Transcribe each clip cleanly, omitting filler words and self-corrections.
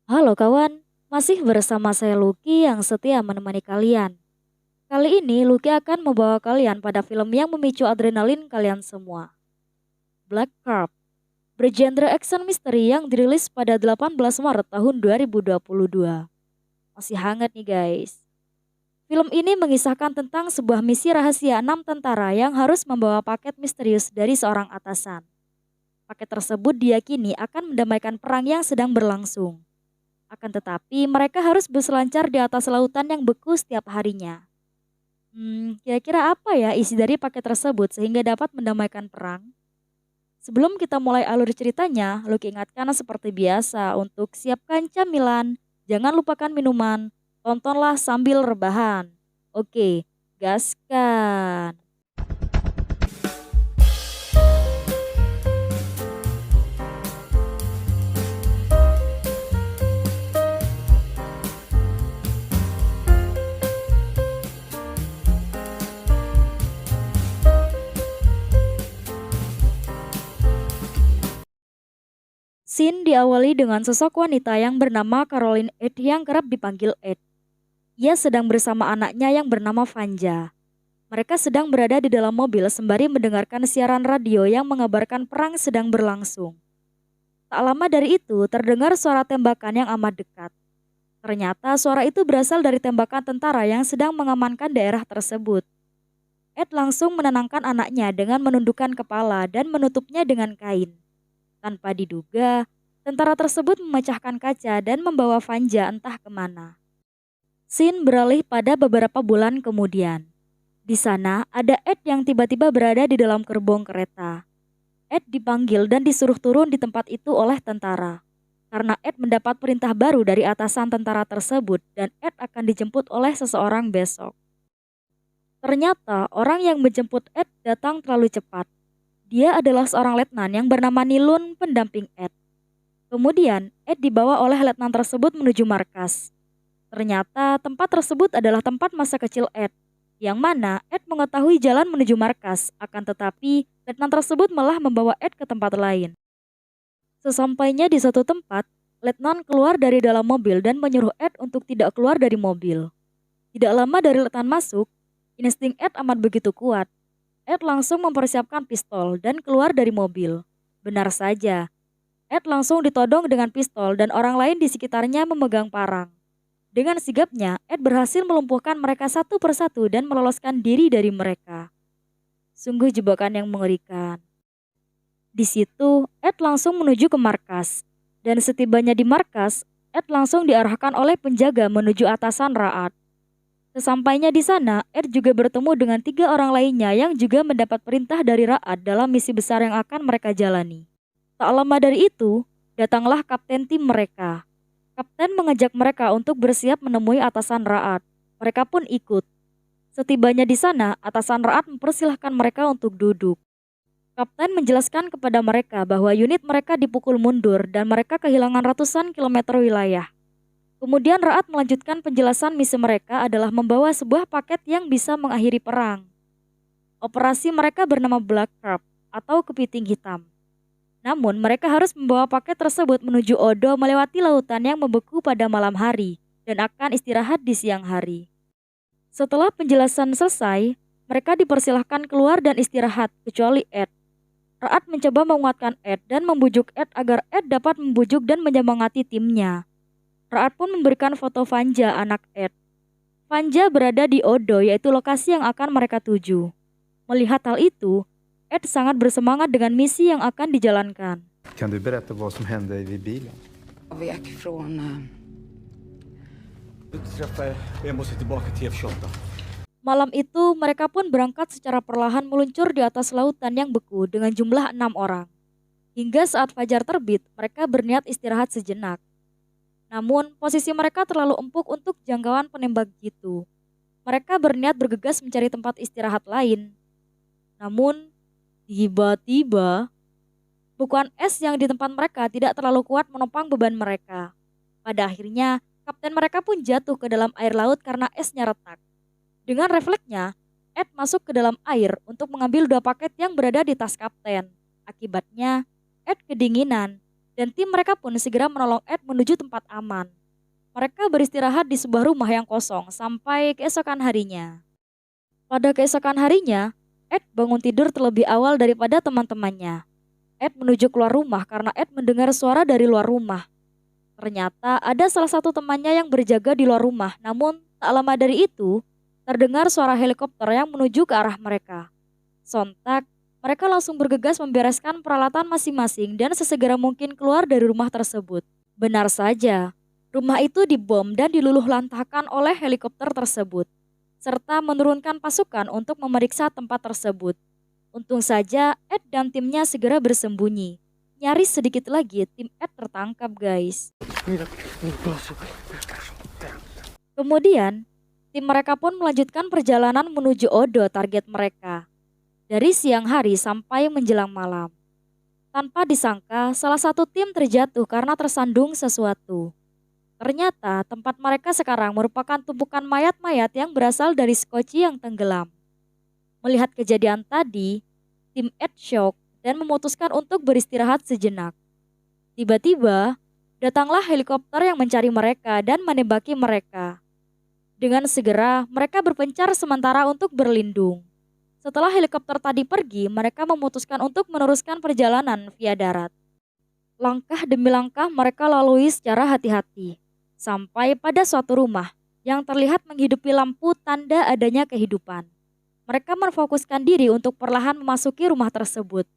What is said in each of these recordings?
Halo kawan, masih bersama saya Lucky yang setia menemani kalian. Kali ini Lucky akan membawa kalian pada film yang memicu adrenalin kalian semua. Black Carp, bergenre action misteri yang dirilis pada 18 Maret tahun 2022. Masih hangat nih guys. Film ini mengisahkan tentang sebuah misi rahasia 6 tentara yang harus membawa paket misterius dari seorang atasan. Paket tersebut diyakini akan mendamaikan perang yang sedang berlangsung. Akan tetapi mereka harus berselancar di atas lautan yang beku setiap harinya. Kira-kira apa ya isi dari paket tersebut sehingga dapat mendamaikan perang? Sebelum kita mulai alur ceritanya, Lucky ingatkan seperti biasa untuk siapkan camilan, jangan lupakan minuman, tontonlah sambil rebahan. Oke, gaskan. Scene diawali dengan sosok wanita yang bernama Caroline Ed yang kerap dipanggil Ed. Ia sedang bersama anaknya yang bernama Vanja. Mereka sedang berada di dalam mobil sembari mendengarkan siaran radio yang mengabarkan perang sedang berlangsung. Tak lama dari itu terdengar suara tembakan yang amat dekat. Ternyata suara itu berasal dari tembakan tentara yang sedang mengamankan daerah tersebut. Ed langsung menenangkan anaknya dengan menundukkan kepala dan menutupnya dengan kain. Tanpa diduga, tentara tersebut memecahkan kaca dan membawa Vanja entah kemana. Scene beralih pada beberapa bulan kemudian. Di sana ada Ed yang tiba-tiba berada di dalam gerbong kereta. Ed dipanggil dan disuruh turun di tempat itu oleh tentara. Karena Ed mendapat perintah baru dari atasan tentara tersebut dan Ed akan dijemput oleh seseorang besok. Ternyata orang yang menjemput Ed datang terlalu cepat. Dia adalah seorang letnan yang bernama Nilun, pendamping Ed. Kemudian Ed dibawa oleh letnan tersebut menuju markas. Ternyata tempat tersebut adalah tempat masa kecil Ed, yang mana Ed mengetahui jalan menuju markas, akan tetapi letnan tersebut malah membawa Ed ke tempat lain. Sesampainya di suatu tempat, letnan keluar dari dalam mobil dan menyuruh Ed untuk tidak keluar dari mobil. Tidak lama dari letnan masuk, insting Ed amat begitu kuat. Ed langsung mempersiapkan pistol dan keluar dari mobil. Benar saja, Ed langsung ditodong dengan pistol dan orang lain di sekitarnya memegang parang. Dengan sigapnya, Ed berhasil melumpuhkan mereka satu persatu dan meloloskan diri dari mereka. Sungguh jebakan yang mengerikan. Di situ, Ed langsung menuju ke markas. Dan setibanya di markas, Ed langsung diarahkan oleh penjaga menuju atasan Raat. Sesampainya di sana, Ed juga bertemu dengan 3 orang lainnya yang juga mendapat perintah dari Raat dalam misi besar yang akan mereka jalani. Tak lama dari itu, datanglah kapten tim mereka. Kapten mengajak mereka untuk bersiap menemui atasan Raat. Mereka pun ikut. Setibanya di sana, atasan Raat mempersilahkan mereka untuk duduk. Kapten menjelaskan kepada mereka bahwa unit mereka dipukul mundur dan mereka kehilangan ratusan kilometer wilayah. Kemudian Raat melanjutkan penjelasan misi mereka adalah membawa sebuah paket yang bisa mengakhiri perang. Operasi mereka bernama Black Carp atau kepiting hitam. Namun mereka harus membawa paket tersebut menuju Odo melewati lautan yang membeku pada malam hari dan akan istirahat di siang hari. Setelah penjelasan selesai, mereka dipersilahkan keluar dan istirahat kecuali Ed. Raat mencoba menguatkan Ed dan membujuk Ed agar Ed dapat membujuk dan menyemangati timnya. Raat pun memberikan foto Vanja, anak Ed. Vanja berada di Odo, yaitu lokasi yang akan mereka tuju. Melihat hal itu, Ed sangat bersemangat dengan misi yang akan dijalankan. Kan du berätta vad som hände vid bilen? Vek från... Jag måste tillbaka till F28. Malam itu, mereka pun berangkat secara perlahan meluncur di atas lautan yang beku dengan jumlah 6 orang. Hingga saat fajar terbit, mereka berniat istirahat sejenak. Namun, posisi mereka terlalu empuk untuk jangkauan penembak jitu. Mereka berniat bergegas mencari tempat istirahat lain. Namun, tiba-tiba, bukuan es yang di tempat mereka tidak terlalu kuat menopang beban mereka. Pada akhirnya, kapten mereka pun jatuh ke dalam air laut karena esnya retak. Dengan refleksnya, Ed masuk ke dalam air untuk mengambil 2 paket yang berada di tas kapten. Akibatnya, Ed kedinginan dan tim mereka pun segera menolong Ed menuju tempat aman. Mereka beristirahat di sebuah rumah yang kosong sampai keesokan harinya. Pada keesokan harinya, Ed bangun tidur terlebih awal daripada teman-temannya. Ed menuju keluar rumah karena Ed mendengar suara dari luar rumah. Ternyata ada salah satu temannya yang berjaga di luar rumah, namun tak lama dari itu, terdengar suara helikopter yang menuju ke arah mereka. Sontak, mereka langsung bergegas membereskan peralatan masing-masing dan sesegera mungkin keluar dari rumah tersebut. Benar saja, rumah itu dibom dan diluluhlantahkan oleh helikopter tersebut, serta menurunkan pasukan untuk memeriksa tempat tersebut. Untung saja Ed dan timnya segera bersembunyi. Nyaris sedikit lagi tim Ed tertangkap, guys. Kemudian, tim mereka pun melanjutkan perjalanan menuju Odo, target mereka. Dari siang hari sampai menjelang malam. Tanpa disangka, salah satu tim terjatuh karena tersandung sesuatu. Ternyata tempat mereka sekarang merupakan tumpukan mayat-mayat yang berasal dari skoci yang tenggelam. Melihat kejadian tadi, tim Ed shock dan memutuskan untuk beristirahat sejenak. Tiba-tiba, datanglah helikopter yang mencari mereka dan menembaki mereka. Dengan segera, mereka berpencar sementara untuk berlindung. Setelah helikopter tadi pergi, mereka memutuskan untuk meneruskan perjalanan via darat. Langkah demi langkah mereka lalui secara hati-hati, sampai pada suatu rumah yang terlihat menghidupi lampu tanda adanya kehidupan. Mereka memfokuskan diri untuk perlahan memasuki rumah tersebut.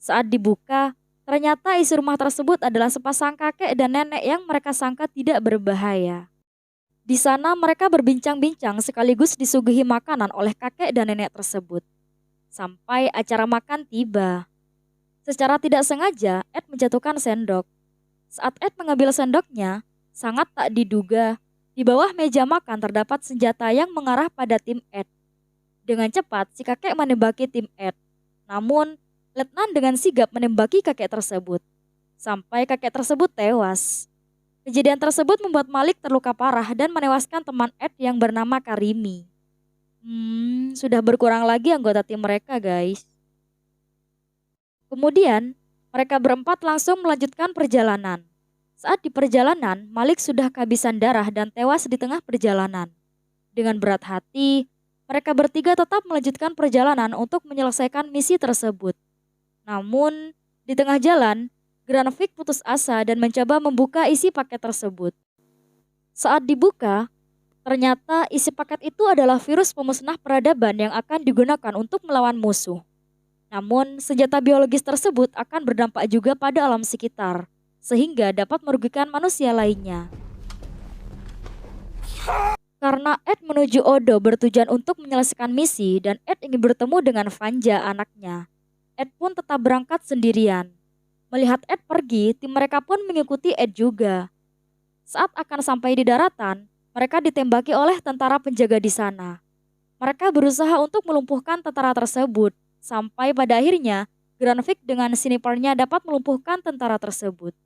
Saat dibuka, ternyata isi rumah tersebut adalah sepasang kakek dan nenek yang mereka sangka tidak berbahaya. Di sana mereka berbincang-bincang sekaligus disuguhi makanan oleh kakek dan nenek tersebut. Sampai acara makan tiba. Secara tidak sengaja, Ed menjatuhkan sendok. Saat Ed mengambil sendoknya, sangat tak diduga, di bawah meja makan terdapat senjata yang mengarah pada tim Ed. Dengan cepat, si kakek menembaki tim Ed. Namun, Letnan dengan sigap menembaki kakek tersebut, sampai kakek tersebut tewas. Kejadian tersebut membuat Malik terluka parah dan menewaskan teman Ed yang bernama Karimi. Sudah berkurang lagi anggota tim mereka, guys. Kemudian, mereka berempat langsung melanjutkan perjalanan. Saat di perjalanan, Malik sudah kehabisan darah dan tewas di tengah perjalanan. Dengan berat hati, mereka bertiga tetap melanjutkan perjalanan untuk menyelesaikan misi tersebut. Namun, di tengah jalan, Granvik putus asa dan mencoba membuka isi paket tersebut. Saat dibuka, ternyata isi paket itu adalah virus pemusnah peradaban yang akan digunakan untuk melawan musuh. Namun, senjata biologis tersebut akan berdampak juga pada alam sekitar, sehingga dapat merugikan manusia lainnya. Karena Ed menuju Odo bertujuan untuk menyelesaikan misi dan Ed ingin bertemu dengan Vanja, anaknya, Ed pun tetap berangkat sendirian. Melihat Ed pergi, tim mereka pun mengikuti Ed juga. Saat akan sampai di daratan, mereka ditembaki oleh tentara penjaga di sana. Mereka berusaha untuk melumpuhkan tentara tersebut, sampai pada akhirnya Granvik dengan snipernya dapat melumpuhkan tentara tersebut.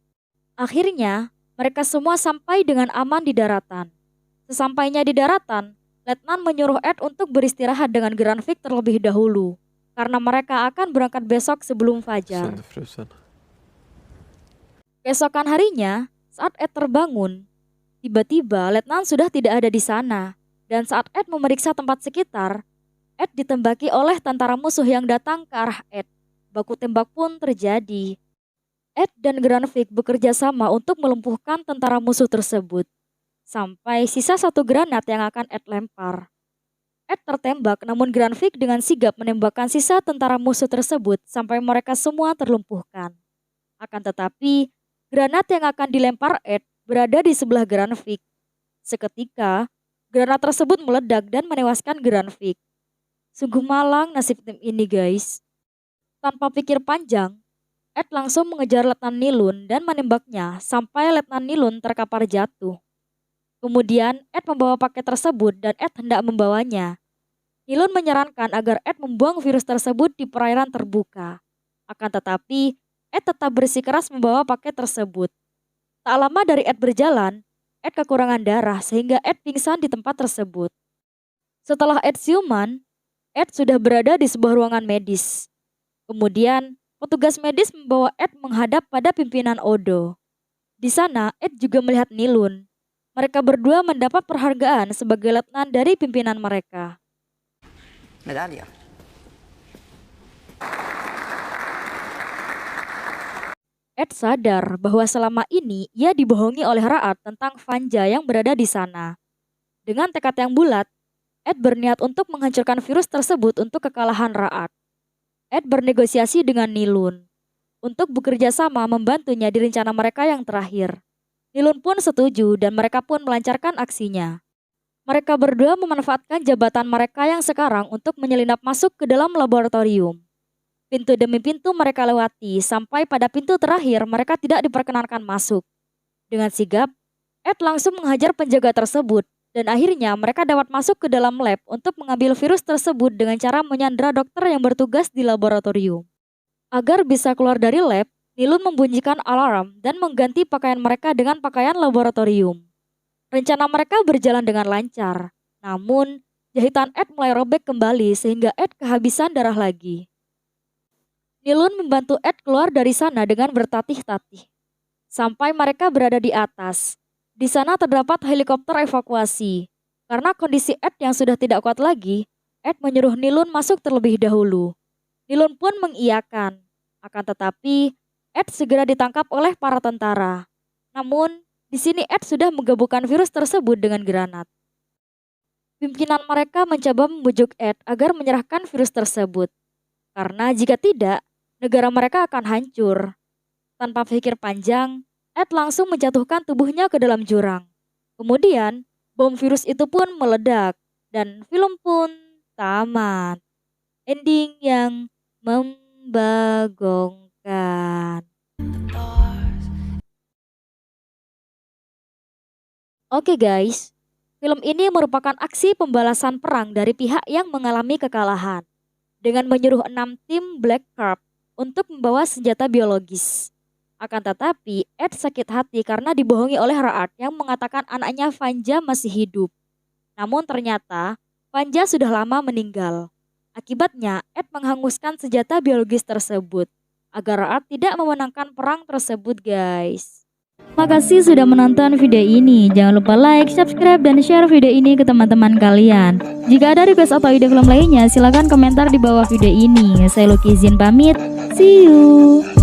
Akhirnya, mereka semua sampai dengan aman di daratan. Sesampainya di daratan, Letnan menyuruh Ed untuk beristirahat dengan Granvik terlebih dahulu, karena mereka akan berangkat besok sebelum fajar. Keesokan harinya, saat Ed terbangun, tiba-tiba Letnan sudah tidak ada di sana. Dan saat Ed memeriksa tempat sekitar, Ed ditembaki oleh tentara musuh yang datang ke arah Ed. Baku tembak pun terjadi. Ed dan Granvik bekerja sama untuk melumpuhkan tentara musuh tersebut. Sampai sisa satu granat yang akan Ed lempar. Ed tertembak, namun Granvik dengan sigap menembakkan sisa tentara musuh tersebut sampai mereka semua terlumpuhkan. Akan tetapi, granat yang akan dilempar Ed berada di sebelah Granvik. Seketika, granat tersebut meledak dan menewaskan Granvik. Sungguh malang nasib tim ini, guys. Tanpa pikir panjang, Ed langsung mengejar Letnan Nilun dan menembaknya sampai Letnan Nilun terkapar jatuh. Kemudian Ed membawa paket tersebut dan Ed hendak membawanya. Nilun menyarankan agar Ed membuang virus tersebut di perairan terbuka. Akan tetapi, Ed tetap bersikeras membawa paket tersebut. Tak lama dari Ed berjalan, Ed kekurangan darah sehingga Ed pingsan di tempat tersebut. Setelah Ed siuman, Ed sudah berada di sebuah ruangan medis. Kemudian, petugas medis membawa Ed menghadap pada pimpinan Odo. Di sana, Ed juga melihat Nilun. Mereka berdua mendapat penghargaan sebagai letnan dari pimpinan mereka. Medalja. Ed sadar bahwa selama ini ia dibohongi oleh Ra'ad tentang Vanja yang berada di sana. Dengan tekad yang bulat, Ed berniat untuk menghancurkan virus tersebut untuk kekalahan Ra'ad. Ed bernegosiasi dengan Nilun untuk bekerja sama membantunya di rencana mereka yang terakhir. Nilun pun setuju dan mereka pun melancarkan aksinya. Mereka berdua memanfaatkan jabatan mereka yang sekarang untuk menyelinap masuk ke dalam laboratorium. Pintu demi pintu mereka lewati sampai pada pintu terakhir mereka tidak diperkenankan masuk. Dengan sigap, Ed langsung menghajar penjaga tersebut dan akhirnya mereka dapat masuk ke dalam lab untuk mengambil virus tersebut dengan cara menyandra dokter yang bertugas di laboratorium. Agar bisa keluar dari lab, Nilun membunyikan alarm dan mengganti pakaian mereka dengan pakaian laboratorium. Rencana mereka berjalan dengan lancar, namun jahitan Ed mulai robek kembali sehingga Ed kehabisan darah lagi. Nilun membantu Ed keluar dari sana dengan bertatih-tatih. Sampai mereka berada di atas. Di sana terdapat helikopter evakuasi. Karena kondisi Ed yang sudah tidak kuat lagi, Ed menyuruh Nilun masuk terlebih dahulu. Nilun pun mengiyakan. Akan tetapi, Ed segera ditangkap oleh para tentara. Namun, di sini Ed sudah menggabungkan virus tersebut dengan granat. Pimpinan mereka mencoba membujuk Ed agar menyerahkan virus tersebut. Karena jika tidak, negara mereka akan hancur. Tanpa pikir panjang, Ed langsung menjatuhkan tubuhnya ke dalam jurang. Kemudian, bom virus itu pun meledak dan film pun tamat. Ending yang membagongkan. Oke guys, film ini merupakan aksi pembalasan perang dari pihak yang mengalami kekalahan dengan menyuruh 6 tim Black Carp untuk membawa senjata biologis. Akan tetapi, Ed sakit hati karena dibohongi oleh Ra'ad yang mengatakan anaknya Vanja masih hidup. Namun ternyata, Vanja sudah lama meninggal. Akibatnya, Ed menghanguskan senjata biologis tersebut agar Ra'ad tidak memenangkan perang tersebut guys. Makasih sudah menonton video ini. Jangan lupa like, subscribe, dan share video ini ke teman-teman kalian. Jika ada request atau ide film lainnya, silahkan komentar di bawah video ini. Saya Lucky izin pamit. See you.